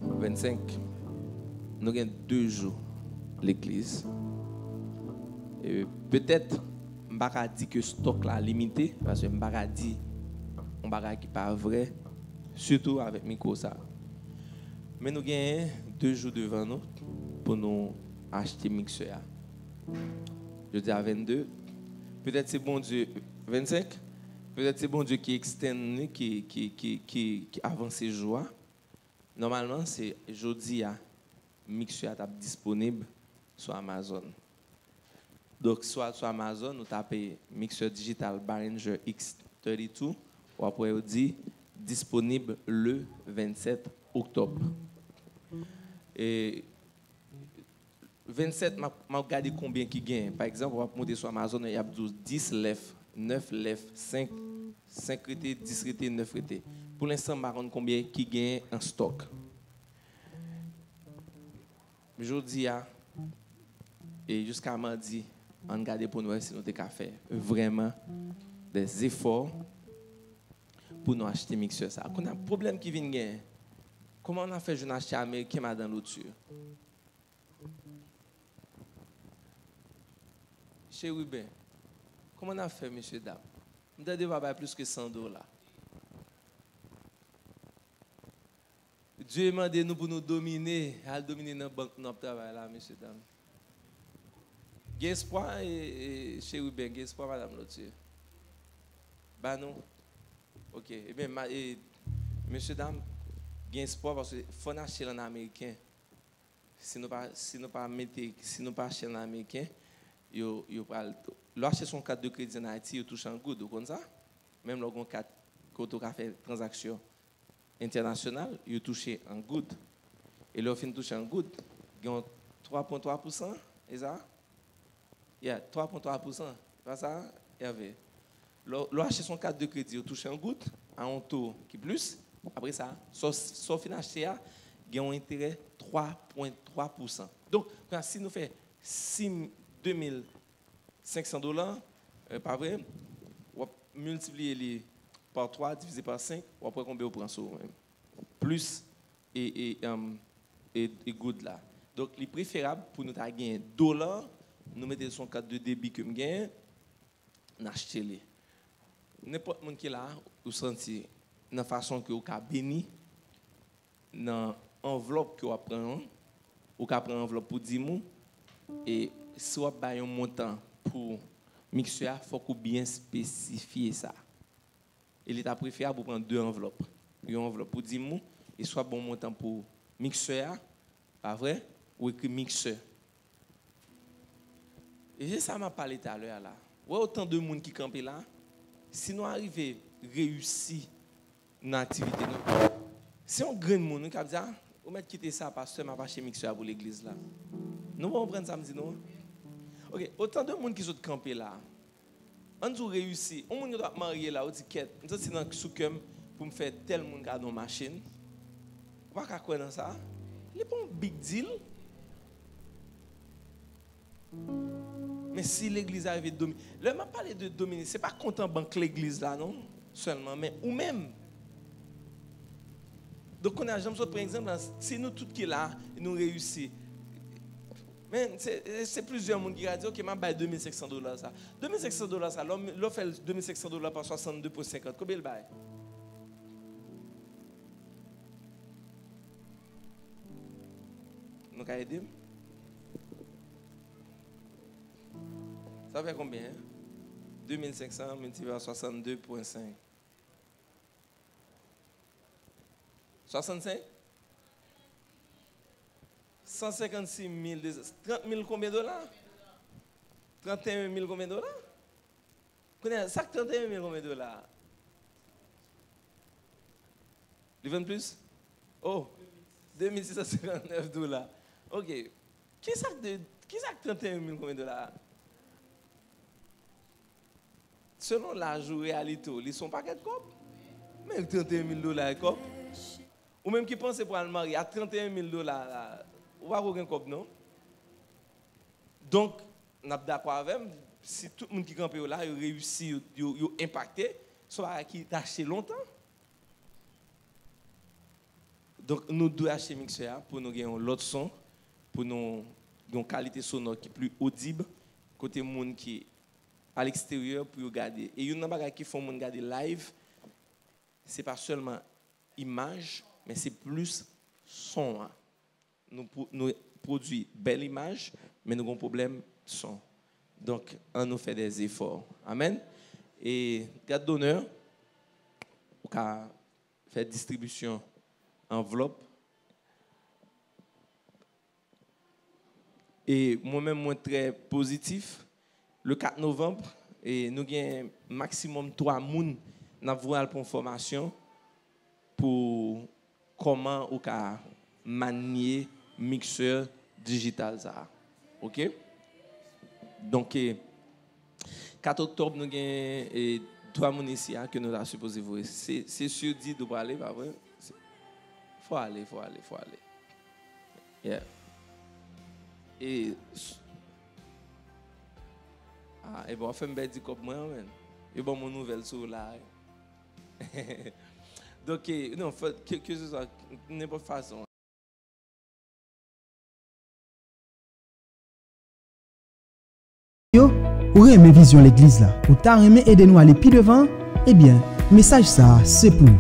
25. Nous avons 2 jours l'église. Et peut-être, je ne vais pas dire que le stock là limité, parce que je ne vais pas dire que ce n'est pas vrai, surtout avec micro ça. Mais nous avons 2 jours devant nous pour nous acheter mixeur. Je dis à 22. Peut-être c'est bon Dieu 25. Peut-être c'est bon Dieu qui externe, qui avance ses joies. Normalement, c'est jeudi à mixeur disponible sur Amazon. Donc, soit sur Amazon, vous tapez mixeur digital Behringer X32, ou après, vous dit disponible le 27 octobre. Et 27, je vais regarder combien qui gagne. Par exemple, on va monter sur Amazon, il y a 10 lèvres, 9 lèvres, 5 rétés, 10 rétés, 9 rétés. Pour l'instant, je vais regarder combien qui gagne en stock. Je dis, et jusqu'à mardi, on regarde pour nous si nous avons fait vraiment des efforts pour nous acheter mixeur. Ça. Quand on a un problème qui vient gagner, comment on a fait je acheter américain dans l'autre? Chez Ruben, comment on a fait, monsieur dame? On a devant plus que $100. Dieu m'a demandé nous pour nous dominer, à dominer dans notre travail là, monsieur dame. Il y a espoir chez Ruben, il y a espoir, madame Lotier. Ben non. Ok. Eh bien, monsieur dame, il y a espoir parce qu'il faut acheter en américain. Si nous pas acheter en américain, l'acheter son carte de crédit en Haïti, il touche en good, comme ça. Même lorsqu'on a fait transaction internationale, il touche en good. Et là, il touche en good, il y a 3,3%, c'est ça? Il y a 3,3%. Pas ça, Hervé? L'acheter son carte de crédit, il touche en good, à un taux qui plus. Après ça, sauf financier, il y a un intérêt 3,3%. Donc, si nous faisons $2,500, pas vrai, on va multiplier par 3, divisé par 5, on va prendre combien on prend ça plus et good là. Donc, il est préférable pour nous gagner $, nous mettons son carte de débit que nous gagnons, nous achetons. N'importe qui est là, vous sentez dans la façon que vous avez béni, dans l'enveloppe que vous prenez, vous avez une enveloppe pour 10 mois, et si vous avez un montant pour mixeur, il faut que vous bien spécifiez ça. Il est préférable pour prendre 2 enveloppes. Une enveloppe pour 10 mois, et soit bon montant pour mixeur, pas vrai, ou écrit mixeur. Et c'est ça que je parlé tout à l'heure là. Ouais, autant de monde qui campent là, si nous arrivons à réussir dans l'activité, si on grand monde, nous avons dit, on va quitter ça, pasteur, je vais pas chez mixeur pour l'église là. Nous allons prendre ça, non? Ok, autant de monde qui sont campés là, on nous réussit, on doit marier là, on dit quête, nous sommes dans le soukhem pour me faire tel monde dans une machine. On va pas quoi dans ça? Il n'est pas un big deal. Mais si l'église arrive à dominer, là, je parle de dominer, ce n'est pas content banque l'église là, non? Seulement, mais ou même. Donc, on a jamais par exemple, si nous tous qui là, nous réussissons. Mais c'est plusieurs monde qui a dit, ok, je vais $2,500 ça. $2,500 ça, l'on fait $2,500 par 62,50. Combien il bail? Nous avons aidé? Ça fait combien? 2,500 multiplié par 62,5. 65? 156 000, 30 000 combien de dollars? 31 000 combien de dollars? Ça 31 000 combien de dollars? Tu veux plus? Oh, $2,659. Ok. Qui ça 31 000 combien de dollars? Selon l'âge ou réalité, ils sont pas quelque chose. Même $31 000 est cop. Ou même qui pense pour le marier à $31 000 là. Ou pas aucun cop, non? Donc, on est d'accord avec eux, si tout le monde qui campe là, il réussit, il impacté, soit qui acheté longtemps. Donc, nous devons acheter mixeur pour nous gagner l'autre son, pour nous avoir une qualité sonore qui est plus audible, côté monde qui à l'extérieur pour regarder. Et il y a des gens qui font regarder live, ce n'est pas seulement image, mais c'est plus son. nous produisons belle image, mais nous avons un problème son. Donc, on nous fait des efforts. Amen. Et garde d'honneur, on a fait distribution enveloppe. Et moi-même, moi très positif. Le 4 novembre, et nous avons maximum 3 personnes dans la formation pour comment on peut manier mixeur digital. OK? Donc, 4 octobre, nous avons 3 personnes ici que nous avons supposé voir. C'est sûr dit de aller, pas vrai? Faut aller. Yeah. Et bon, on fait un petit comme moi, et bon, mon nouvelle sur là. Donc, non, que ce soit n'importe façon. Yo, ou aimez vision l'église là, ou t'as aimé aider nous à aller plus devant, eh bien, message ça, c'est pour nous.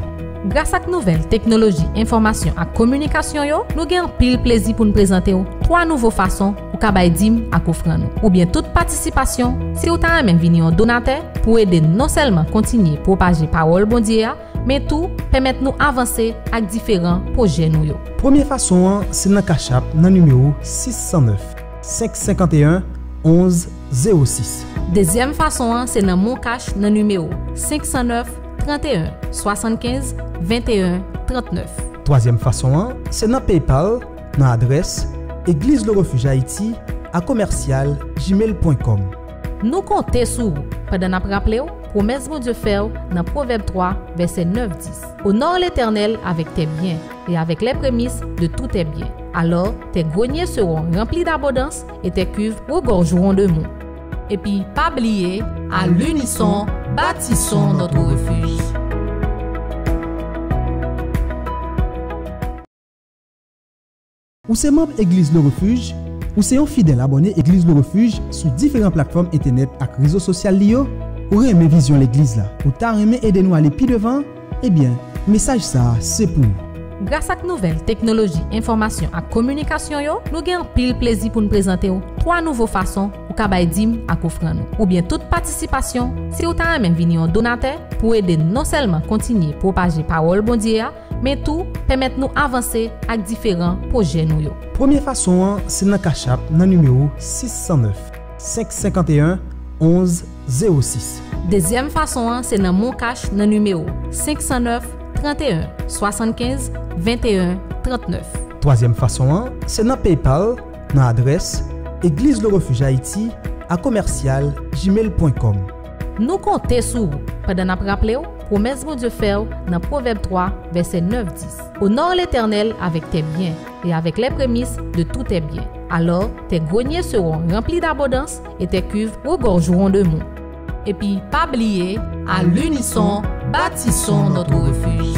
Grâce à la nouvelle technologie, information et communication, nous avons pile plaisir pour nous présenter 3 nouvelles façons pour kabay dim à offrande. Ou bien toute participation, si vous avez même venir en donateur pour aider non seulement continuer à propager parole bon Dieu, mais tout permettre nous avancer avec différents projets nous. Première façon, c'est dans Cash App, dans numéro 609 551 11 06. Deuxième façon, c'est dans mon cash dans numéro 509 31 75 21 39. Troisième façon, c'est dans PayPal, dans l'adresse Église le Refuge Haïti à commercial gmail.com. Nous comptons sur vous pendant nous rappeler promesse de Dieu fait dans Proverbe 3, verset 9-10. Honore l'Éternel avec tes biens et avec les prémices de tous tes biens. Alors tes greniers seront remplis d'abondance et tes cuves regorgeront de mots. Et puis, pas oublier, à l'unisson, bâtissons notre refuge. Ou c'est membre Église le Refuge, ou c'est un fidèle abonné Église le Refuge sur différentes plateformes internet et réseaux sociaux liés, ou aimez vision l'église là, ou t'as aimé aider nous à aller plus devant, eh bien, message ça, c'est pour nous. Grâce à la nouvelle technologie, information et communication, nous avons pile plaisir pour nous présenter 3 nouvelles façons pour kabay dim à offrande. Ou bien toute participation, si vous avez même venir en donateur pour aider non seulement continuer à propager parole bon Dieu, mais tout permettre nous avancer avec différents projets nous. Première façon, c'est dans Cash App, dans numéro 609 551 11 06. Deuxième façon, c'est dans mon cash dans numéro 509 31 75 21 39. Troisième façon, c'est dans PayPal, dans l'adresse Église le Refuge Haïti à commercial gmail.com. Nous comptons sur vous pendant nous rappeler promesse de Dieu fait dans Proverbe 3, verset 9-10. Honore l'Éternel avec tes biens et avec les prémices de tous tes biens. Alors tes greniers seront remplis d'abondance et tes cuves regorgeront de mots. Et puis, pas oublier, à l'unisson, bâtissons notre refuge.